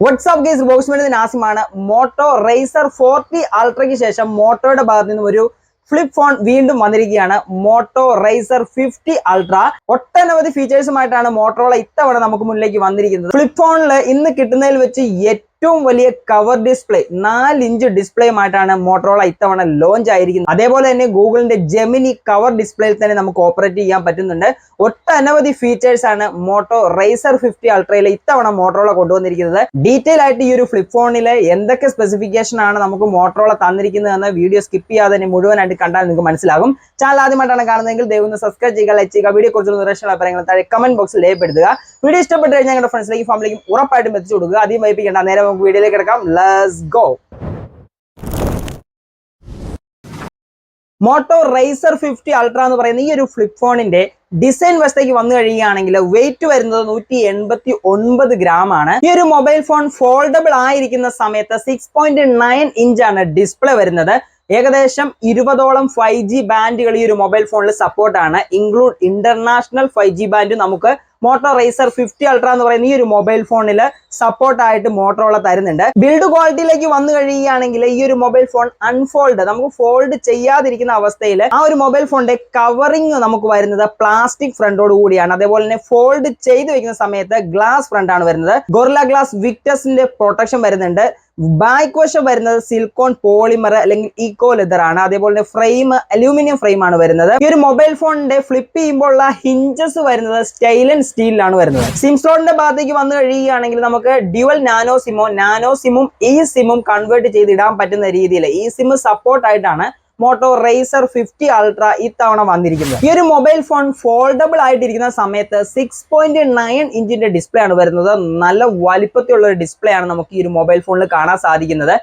WhatsApp guys boxman നാസിമാണ്. Moto razr 40 അൾട്രയ്ക്ക് ശേഷം മോട്ടോയുടെ ഭാഗത്ത് നിന്നും ഒരു ഫ്ലിപ്പ് ഫോൺ വീണ്ടും വന്നിരിക്കുകയാണ്. Moto razor 50 ultra. ഒട്ടനവധി ഫീച്ചേഴ്സുമായിട്ടാണ് മോട്ടോറോള ഇത്തവണ നമുക്ക് മുന്നിലേക്ക് വന്നിരിക്കുന്നത്. ഫ്ലിപ്പ് ഫോണിൽ ഇന്ന് കിട്ടുന്നതിൽ വെച്ച് ഏറ്റവും വലിയ കവർ ഡിസ്പ്ലേ 4 ഇഞ്ച് ഡിസ്പ്ലേയുമായിട്ടാണ് മോട്ടോറോള ഇത്തവണ ലോഞ്ച് ആയിരിക്കുന്നത്. അതേപോലെ തന്നെ ഗൂഗിളിന്റെ ജെമിനി കവർ ഡിസ്പ്ലേയിൽ തന്നെ നമുക്ക് ഓപ്പറേറ്റ് ചെയ്യാൻ പറ്റുന്നുണ്ട്. ഒട്ടനവധി ഫീച്ചേഴ്സ് ആണ് മോട്ടോ റേസർ 50 അൾട്രയിൽ ഇത്തവണ മോട്ടോറോള കൊണ്ടുവന്നിരിക്കുന്നത്. ഡീറ്റെയിൽ ആയിട്ട് ഈ ഒരു ഫ്ലിപ്പ് ഫോണിലെ എന്തൊക്കെ സ്പെസിഫിക്കേഷൻ ആണ് നമുക്ക് മോട്ടോറോള തന്നിരിക്കുന്നത് എന്ന് വീഡിയോ സ്കിപ്പ് ചെയ്യാതെ തന്നെ മുഴുവനായിട്ട് കണ്ടാൽ നിങ്ങൾക്ക് മനസ്സിലാകും. ചാനൽ ആദ്യമായിട്ടാണ് കാണുന്നതെങ്കിൽ ദയവ് സബ്സ്ക്രൈബ് ചെയ്യുക, ലൈക്ക് ചെയ്യുക. വീഡിയോ കുറിച്ചുള്ള നിർദ്ദേശങ്ങൾ അഭിപ്രായങ്ങൾ താഴെ കമന്റ് ബോക്സിൽ രേഖപ്പെടുത്തുക. വീഡിയോ ഇഷ്ടപ്പെട്ട് കഴിഞ്ഞാൽ ഞങ്ങളുടെ ഫ്രണ്ട്സിലേക്കും ഫാമിലിക്കും ഉറപ്പായിട്ടും എത്തിച്ചു കൊടുക്കുക. അധികം വൈകിപ്പിക്കേണ്ട, നേരെ നമുക്ക് വീഡിയോയിലേക്ക് കിടക്കാം. Let's go. Moto razor 50 Ultra എന്ന് പറയുന്ന ഈ ഒരു ഫ്ലിപ്പ് ഫോണിന്റെ ഡിസൈൻ വശത്തേക്ക് വന്നു കഴിയുകയാണെങ്കിൽ വെയിറ്റ് വരുന്നത് 189 ഗ്രാം ആണ്. ഈ ഒരു മൊബൈൽ ഫോൺ ഫോൾഡബിൾ ആയിരിക്കുന്ന സമയത്ത് 6.9 ഇഞ്ചാണ് ഡിസ്പ്ലേ വരുന്നത്. ഏകദേശം 20ഓളം 5G ബാൻഡുകൾ ഈ ഒരു മൊബൈൽ ഫോണിൽ സപ്പോർട്ടാണ്. ഇൻക്ലൂഡ് ഇന്റർനാഷണൽ 5G ബാൻഡ് നമുക്ക് മോട്ടോ റേസർ 50 അൾട്ര എന്ന് പറയുന്ന ഈ ഒരു മൊബൈൽ ഫോണിൽ സപ്പോർട്ടായിട്ട് മോട്ടോറോള തരുന്നുണ്ട്. ബിൽഡ് ക്വാളിറ്റിയിലേക്ക് വന്നു കഴിയുകയാണെങ്കിൽ ഈ ഒരു മൊബൈൽ ഫോൺ അൺഫോൾഡ്, നമുക്ക് ഫോൾഡ് ചെയ്യാതിരിക്കുന്ന അവസ്ഥയിൽ ആ ഒരു മൊബൈൽ ഫോണിന്റെ കവറിങ് നമുക്ക് വരുന്നത് പ്ലാസ്റ്റിക് ഫ്രണ്ടോട് കൂടിയാണ്. അതേപോലെ തന്നെ ഫോൾഡ് ചെയ്ത് വെക്കുന്ന സമയത്ത് ഗ്ലാസ് ഫ്രണ്ട് ആണ് വരുന്നത്. ഗൊറില്ല ഗ്ലാസ് വിക്ടസിന്റെ പ്രൊട്ടക്ഷൻ വരുന്നുണ്ട്. ബാക്ക് വശം വരുന്നത് സിലിക്കോൺ പോളിമർ അല്ലെങ്കിൽ ഈക്കോ ലെതർ ആണ്. അതേപോലെ തന്നെ ഫ്രെയിം അലൂമിനിയം ഫ്രെയിം ആണ് വരുന്നത്. ഈ ഒരു മൊബൈൽ ഫോണിന്റെ ഫ്ലിപ്പ് ചെയ്യുമ്പോൾ ഉള്ള ഹിഞ്ചസ് വരുന്നത് സ്റ്റെയിൻലെസ് സ്റ്റീലിലാണ് വരുന്നത്. സിം സ്ലോട്ടിന്റെ ഭാഗത്തേക്ക് വന്നു കഴിയുകയാണെങ്കിൽ നമുക്ക് ഡ്യുവൽ നാനോ സിമ്മും ഈ സിമ്മും കൺവേർട്ട് ചെയ്തിടാൻ പറ്റുന്ന രീതിയിൽ ഈ സിം സപ്പോർട്ട് ആയിട്ടാണ് മോട്ടോ റേസർ 50 അൾട്ര ഇത്തവണ വന്നിരിക്കുന്നത്. ഈ ഒരു മൊബൈൽ ഫോൺ ഫോൾഡബിൾ ആയിട്ടിരിക്കുന്ന സമയത്ത് 6.9 ഇഞ്ചിന്റെ ഡിസ്പ്ലേ ആണ് വരുന്നത്. നല്ല വലിപ്പത്തിലുള്ള ഒരു ഡിസ്പ്ലേ ആണ് നമുക്ക് ഈ ഒരു മൊബൈൽ ഫോണിൽ കാണാൻ സാധിക്കുന്നത്.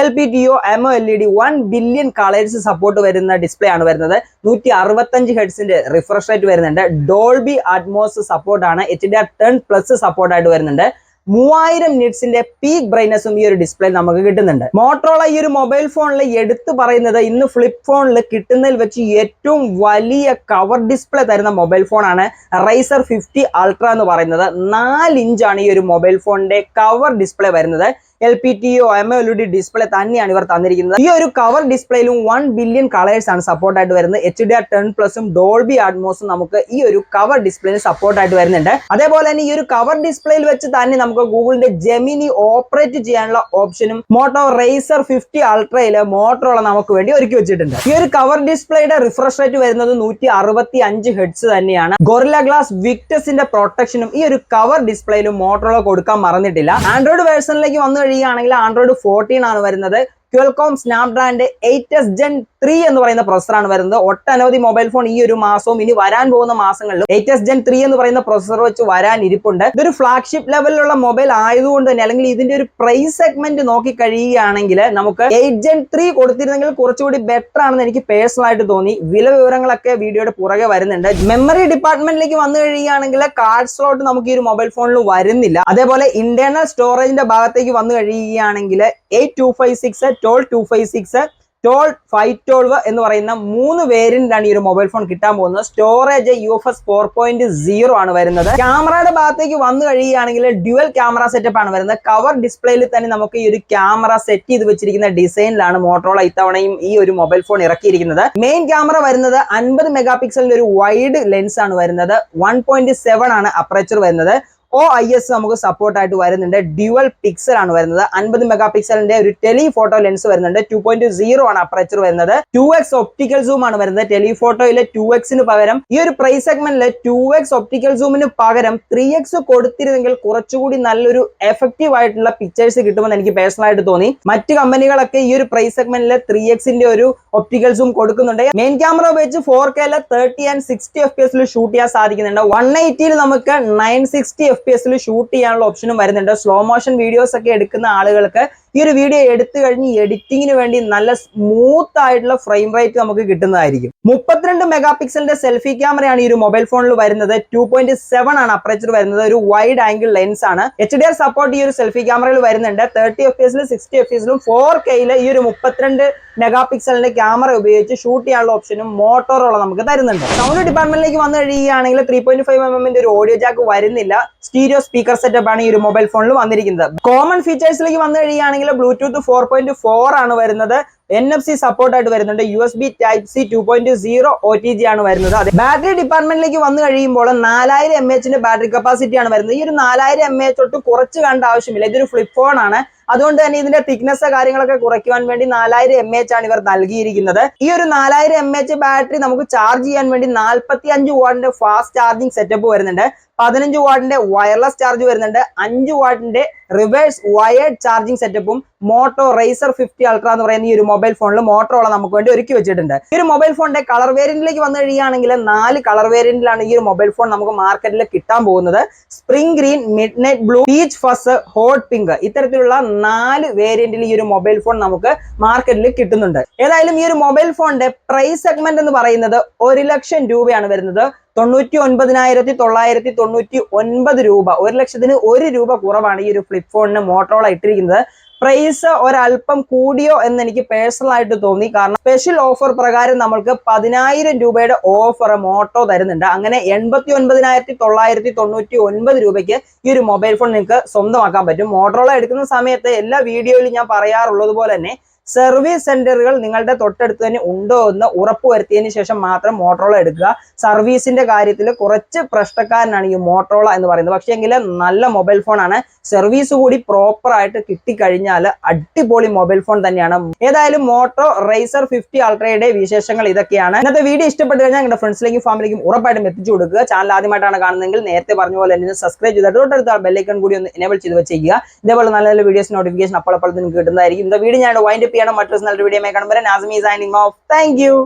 LPTO AMOLED 1 billion colours support വരുന്ന ഡിസ്പ്ലേ ആണ് വരുന്നത്. 165 ഹെർട്സിന്റെ റിഫ്രഷ് റേറ്റ് വരുന്നുണ്ട്. ഡോൾബി അറ്റ്മോസ് സപ്പോർട്ടാണ്. HDR10+ സപ്പോർട്ടായിട്ട് വരുന്നുണ്ട്. 3000 നിറ്റ്സിന്റെ പീക്ക് ബ്രൈറ്റ്നസും ഈ ഒരു ഡിസ്പ്ലേ നമുക്ക് കിട്ടുന്നുണ്ട്. മോട്ടോറോള ഈ ഒരു മൊബൈൽ ഫോണിൽ എടുത്തു പറയുന്നത് ഇന്ന് ഫ്ലിപ്പ് ഫോണിൽ കിട്ടുന്നതിൽ വെച്ച് ഏറ്റവും വലിയ കവർ ഡിസ്പ്ലേ തരുന്ന മൊബൈൽ ഫോണാണ് റേസർ 50 അൾട്ര എന്ന് പറയുന്നത്. 4 ഇഞ്ചാണ് ഈ ഒരു മൊബൈൽ ഫോണിന്റെ കവർ ഡിസ്പ്ലേ വരുന്നത്. LPTO AMOLED ഡിസ്പ്ലേ തന്നെയാണ് ഇവർ തന്നിരിക്കുന്നത്. ഈ ഒരു കവർ ഡിസ്പ്ലേയിലും 1 ബില്യൺ കളേഴ്സ് ആണ് സപ്പോർട്ടായിട്ട് വരുന്നത്. HDR10+ഉം ഡോൾബി അറ്റ്മോസും നമുക്ക് ഈ ഒരു കവർ ഡിസ്പ്ലേയിൽ സപ്പോർട്ടായിട്ട് വരുന്നുണ്ട്. അതേപോലെ തന്നെ ഈ ഒരു കവർ ഡിസ്പ്ലേയിൽ വെച്ച് തന്നെ നമുക്ക് ഗൂഗിളിന്റെ ജെമിനി ഓപ്പറേറ്റ് ചെയ്യാനുള്ള ഓപ്ഷനും മോട്ടോ റേസർ 50 അൾട്രയില് മോട്ടോറോള നമുക്ക് വേണ്ടി ഒരുക്കി വെച്ചിട്ടുണ്ട്. ഈ ഒരു കവർ ഡിസ്പ്ലേയുടെ റിഫ്രഷ് റേറ്റ് വരുന്നത് 165 ഹെർട്സ് തന്നെയാണ്. ഗൊറില്ല ഗ്ലാസ് വിക്ടസിന്റെ പ്രൊട്ടക്ഷനും ഈ ഒരു കവർ ഡിസ്പ്ലേയിലും മോട്ടോറോള കൊടുക്കാൻ മറന്നിട്ടില്ല. ആൻഡ്രോയിഡ് വേർഷനിലേക്ക് വന്നു കഴിയുകയാണെങ്കിൽ ആൻഡ്രോയിഡ് 14 ആണ് വരുന്നത്. ക്വാൽകോം സ്നാപ്ഡ്രാഗൺ 8s Gen 3 എന്ന് പറയുന്ന പ്രൊസസറാണ് വരുന്നത്. ഒട്ടനവധി മൊബൈൽ ഫോൺ ഈ ഒരു മാസവും ഇനി വരാൻ പോകുന്ന മാസങ്ങളിലും 8s Gen 3 എന്ന് പറയുന്ന പ്രൊസസർ വെച്ച് വരാൻ ഇരിപ്പുണ്ട്. ഇതൊരു ഫ്ലാഗ്ഷിപ്പ് ലെവലിലുള്ള മൊബൈൽ ആയതുകൊണ്ട് തന്നെ, അല്ലെങ്കിൽ ഇതിന്റെ ഒരു പ്രൈസ് സെഗ്മെന്റ് നോക്കി കഴിയുകയാണെങ്കിൽ നമുക്ക് 8 Gen 3 കൊടുത്തിരുന്നെങ്കിൽ കുറച്ചുകൂടി ബെറ്റർ ആണെന്ന് എനിക്ക് പേഴ്സണൽ ആയിട്ട് തോന്നി. വില വിവരങ്ങളൊക്കെ വീഡിയോയുടെ പുറകെ വരുന്നുണ്ട്. മെമ്മറി ഡിപ്പാർട്ട്മെന്റിലേക്ക് വന്നു കഴിയുകയാണെങ്കിൽ കാർഡ് സ്ലോട്ട് നമുക്ക് ഈ ഒരു മൊബൈൽ ഫോണിൽ വരുന്നില്ല. അതേപോലെ ഇന്റേണൽ സ്റ്റോറേജിന്റെ ഭാഗത്തേക്ക് വന്നു കഴിയുകയാണെങ്കിൽ 8256 1256 512 എന്ന് പറയുന്ന 3 വേരിയന്റാണ് ഈ ഒരു മൊബൈൽ ഫോൺ കിട്ടാൻ പോകുന്നത്. സ്റ്റോറേജ് UFS 4.0 ആണ് വരുന്നത്. ക്യാമറയുടെ ഭാഗത്തേക്ക് വന്നു കഴിയുകയാണെങ്കിൽ ഡ്യുവൽ ക്യാമറ സെറ്റപ്പ് ആണ് വരുന്നത്. കവർ ഡിസ്പ്ലേയിൽ തന്നെ നമുക്ക് ഈ ഒരു ക്യാമറ സെറ്റ് ചെയ്ത് വെച്ചിരിക്കുന്ന ഡിസൈനിലാണ് മോട്ടോറോള ഇത്തവണയും ഈ ഒരു മൊബൈൽ ഫോൺ ഇറക്കിയിരിക്കുന്നത്. മെയിൻ ക്യാമറ വരുന്നത് 50 മെഗാ പിക്സലിന്റെ ഒരു വൈഡ് ലെൻസ് ആണ് വരുന്നത്. 1.7 ആണ് അപ്പർച്ചർ വരുന്നത്. OIS നമുക്ക് സപ്പോർട്ട് ആയിട്ട് വരുന്നുണ്ട്. ഡ്യുവൽ പിക്സൽ ആണ് വരുന്നത്. 50 മെഗാ പിക്സലിന്റെ ഒരു ടെലിഫോട്ടോ ലെൻസ് വരുന്നുണ്ട്. 2.0 ആണ് അപ്പർച്ചർ വരുന്നത്. 2x ഒപ്റ്റിക്കൽ സൂം ആണ് വരുന്നത്. ടെലിഫോട്ടോയിലെ 2x പകരം ഈ ഒരു പ്രൈസ് സെഗ്മെന്റിലെ 2x ഒപ്റ്റിക്കൽ സൂമിന് പകരം 3x കൊടുത്തിരുന്നെങ്കിൽ കുറച്ചുകൂടി നല്ലൊരു എഫക്റ്റീവ് ആയിട്ടുള്ള പിക്ചേഴ്സ് കിട്ടുമെന്ന് എനിക്ക് പേഴ്സണൽ ആയിട്ട് തോന്നി. മറ്റ് കമ്പനികളൊക്കെ ഈ ഒരു പ്രൈസ് സെഗ്മെന്റിലെ 3xന്റെ ഒരു ഒപ്റ്റിക്കൽ സൂം കൊടുക്കുന്നുണ്ട്. മെയിൻ ക്യാമറ വെച്ച് 4K 30 and 60 FPS ഷൂട്ട് ചെയ്യാൻ സാധിക്കുന്നുണ്ട്. 180 നമുക്ക് 960 FPS ഷൂട്ട് ചെയ്യാനുള്ള ഓപ്ഷനും വരുന്നുണ്ട്. സ്ലോ മോഷൻ വീഡിയോസ് ഒക്കെ എടുക്കുന്ന ആളുകൾക്ക് ഈ ഒരു വീഡിയോ എടുത്തു കഴിഞ്ഞ് എഡിറ്റിങ്ങിന് വേണ്ടി നല്ല സ്മൂത്ത് ആയിട്ടുള്ള ഫ്രെയിം റേറ്റ് നമുക്ക് കിട്ടുന്നതായിരിക്കും. 32 മെഗാ പിക്സലിന്റെ സെൽഫി ക്യാമറയാണ് ഈ ഒരു മൊബൈൽ ഫോണിൽ വരുന്നത്. 2.7 ആണ് അപ്പർച്ചർ വരുന്നത്. ഒരു വൈഡ് ആംഗിൾ ലെൻസ് ആണ്. HDR സപ്പോർട്ട് ഈ ഒരു സെൽഫി ക്യാമറയിൽ വരുന്നുണ്ട്. 30 FPS 60 FPS 4K ഈ ഒരു 32 മെഗാ പിക്സലിന്റെ ക്യാമറ ഉപയോഗിച്ച് ഷൂട്ട് ചെയ്യാനുള്ള ഓപ്ഷനും മോട്ടോറോള നമുക്ക് തരുന്നുണ്ട്. സൗണ്ട് ഡിപ്പാർട്ട്മെന്റിലേക്ക് വന്നു കഴിയുകയാണെങ്കിൽ 3.5mm ഒരു ഓഡിയോ ജാക്ക് വരുന്നില്ല. സ്റ്റീരിയോ സ്പീക്കർ സെറ്റപ്പ് ആണ് ഈ ഒരു മൊബൈൽ ഫോണിൽ വന്നിരിക്കുന്നത്. കോമൺ ഫീച്ചേഴ്സിലേക്ക് വന്നു കഴിയുകയാണെങ്കിൽ ബ്ലൂടൂത്ത് 4.4 ആണ് വരുന്നത്. NFC സപ്പോർട്ട് ആയിട്ട് വരുന്നുണ്ട്. USB Type-C 2.0 OTG ആണ് വരുന്നത്. അതെ, ബാറ്ററി ഡിപ്പാർട്ട്മെന്റിലേക്ക് വന്നു കഴിയുമ്പോൾ 4000 mAh ബാറ്ററി കപ്പാസിറ്റി ആണ് വരുന്നത്. ഈ ഒരു 4000 mAh തൊട്ട് കുറച്ച് കണ്ട ആവശ്യമില്ല. ഇതൊരു ഫ്ലിപ്പ് ഫോൺ ആണ്. അതുകൊണ്ട് തന്നെ ഇതിന്റെ തിക്നെസ് കാര്യങ്ങളൊക്കെ കുറയ്ക്കുവാൻ വേണ്ടി 4000 mAh ആണ് ഇവർ നൽകിയിരിക്കുന്നത്. ഈ ഒരു 4000 mAh ബാറ്ററി നമുക്ക് ചാർജ് ചെയ്യാൻ വേണ്ടി 45 വാട്ടിന്റെ ഫാസ്റ്റ് ചാർജിങ് സെറ്റപ്പ് വരുന്നുണ്ട്. 15 വാട്ടിന്റെ വയർലെസ് ചാർജ് വരുന്നുണ്ട്. 5 വാട്ടിന്റെ റിവേഴ്സ് വയേർഡ് ചാർജിങ് സെറ്റപ്പും മോട്ടോ റേസർ 50 അൾട്ര എന്ന് പറയുന്ന ഈ ഒരു മൊബൈൽ ഫോണിൽ മോട്ടോറോള നമുക്ക് വേണ്ടി ഒരുക്കി വെച്ചിട്ടുണ്ട്. ഈ ഒരു മൊബൈൽ ഫോണിന്റെ കളർ വേരിയന്റിലേക്ക് വന്നു കഴിയുകയാണെങ്കിൽ 4 കളർ വേരിയന്റിലാണ് ഈ ഒരു മൊബൈൽ ഫോൺ നമുക്ക് മാർക്കറ്റിൽ കിട്ടാൻ പോകുന്നത്. Spring green, mid night blue, peach ഫസ്, ഹോട്ട് പിങ്ക്, ഇത്തരത്തിലുള്ള 4 വേരിയന്റിൽ ഈ ഒരു മൊബൈൽ ഫോൺ നമുക്ക് മാർക്കറ്റിൽ കിട്ടുന്നുണ്ട്. ഏതായാലും ഈ ഒരു മൊബൈൽ ഫോണിന്റെ പ്രൈസ് സെഗ്മെന്റ് എന്ന് പറയുന്നത് 1 ലക്ഷം രൂപയാണ് വരുന്നത്. 99,999 രൂപ, 1 ലക്ഷത്തിന് 1 രൂപ കുറവാണ് ഈ ഒരു ഫ്ലിപ്പ് ഫോണിന് മോട്ടോറോള ഇട്ടിരിക്കുന്നത്. പ്രൈസ് ഒരല്പം കൂടിയോ എന്ന് എനിക്ക് പേഴ്സണൽ ആയിട്ട് തോന്നി. കാരണം സ്പെഷ്യൽ ഓഫർ പ്രകാരം നമ്മൾക്ക് 10,000 രൂപയുടെ ഓഫർ മോട്ടോ തരുന്നുണ്ട്. അങ്ങനെ 89,999 രൂപയ്ക്ക് ഈ ഒരു മൊബൈൽ ഫോൺ നിങ്ങൾക്ക് സ്വന്തമാക്കാൻ പറ്റും. മോട്ടോറോള എടുക്കുന്ന സമയത്ത് എല്ലാ വീഡിയോയിലും ഞാൻ പറയാറുള്ളത് പോലെ തന്നെ സർവീസ് സെന്ററുകൾ നിങ്ങളുടെ തൊട്ടടുത്ത് തന്നെ ഉണ്ടോ എന്ന് ഉറപ്പുവരുത്തിയതിനു ശേഷം മാത്രം മോട്ടോറോള എടുക്കുക. സർവീസിന്റെ കാര്യത്തിൽ കുറച്ച് പ്രശ്നക്കാരനാണ് ഈ മോട്ടോറോള എന്ന് പറയുന്നത്. പക്ഷേ എങ്കിൽ നല്ല മൊബൈൽ ഫോണാണ്. സർവീസ് കൂടി പ്രോപ്പർ ആയിട്ട് കിട്ടിക്കഴിഞ്ഞാൽ അടിപൊളി മൊബൈൽ ഫോൺ തന്നെയാണ്. ഏതായാലും മോട്ടോ റേസർ 50 അൾട്രയുടെ വിശേഷങ്ങൾ ഇതൊക്കെയാണ്. ഇന്നത്തെ വീഡിയോ ഇഷ്ടപ്പെട്ടു കഴിഞ്ഞാൽ നിങ്ങളുടെ ഫ്രണ്ട്സിലേക്കും ഫാമിലിക്കും ഉറപ്പായിട്ടും എത്തിച്ചു കൊടുക്കുക. ചാനൽ ആദ്യമായിട്ടാണ് കാണുന്നതെങ്കിൽ നേരത്തെ പറഞ്ഞ പോലെ തന്നെ സബ്സ്ക്രൈബ് ചെയ്തിട്ട് തൊട്ടടുത്ത ബെല്ലൈക്കൺ കൂടി ഒന്ന് എനേബിൾ ചെയ്ത് വെച്ചേക്കുക. ഇതേപോലെ നല്ല നല്ല വീഡിയോസ് നോട്ടിഫിക്കേഷൻ അപ്പോൾ നിങ്ങൾക്ക് കിട്ടുന്നതായിരിക്കും. இந்த வீடிയോ ഞാൻ വൈൻഡ് അപ്പ് ചെയ്യണം. മറ്റൊരു നല്ല വീഡിയോ കാണുമ്പോൾ Nasimi signing off. Thank you.